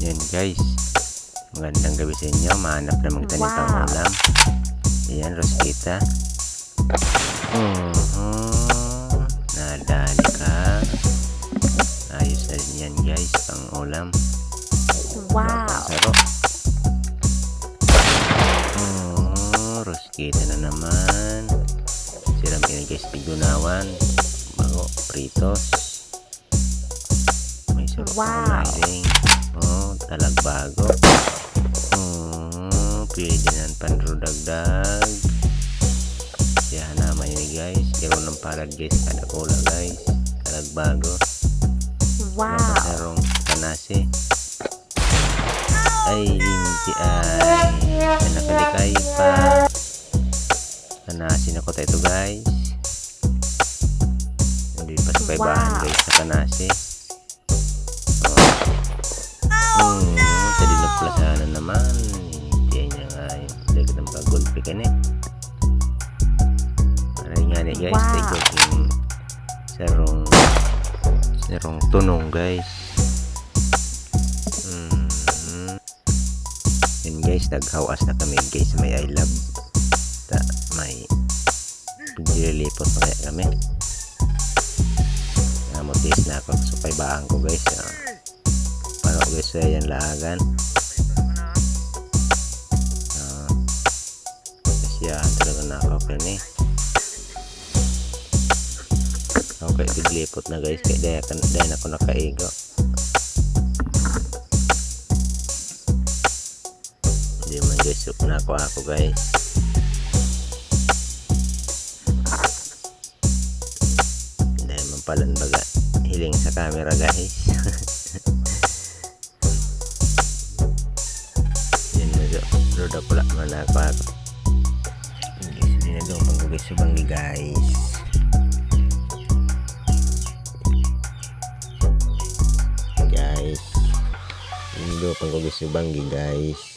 Yan guys, magandang gabi sa inyo. Mahanap na magtanim pang ulam. Ayan, Rosquita. Nadali ka. Ayos na rin yan guys, pang ulam. Wow. Saro. Rosquita na naman. Siram yan guys, tigunawan. Bago, pritos. May sarap Wow. na rin. Talagbago. Pwede nan panrudagdag. Yan naman yun guys. Garo ng palad guys. Kada kula guys. Talagbago. Wow. Sarong kanasi. Ay, hindi ay. Nakalikay pa. Kanasi na ko tayo guys. Hindi pa sa kaibahan guys sa kanasi. Tadi na plasanan naman. Hindi niya nga yung dagat ng pagulpi ka na. Aray nga niya guys. Wow. Take out yung sarong tunong guys. Yan guys, naghawas na kami guys. May I love. May pagdililipot na kaya kami. Namotis na ako. Supay bahan ko guys. Para guys yan lagan. Kasi yan talaga nakakapin eh. Okay, tiglipot na guys. Kaya dahil ako nakaigo. Hindi man guys, sup na ako guys. Dahil man palan baga hiling sa camera guys. Roda pula mana ako. Guys, dinagaw pang guys sa bangi guys. Guys, dinagaw pang guys sa bangi guys.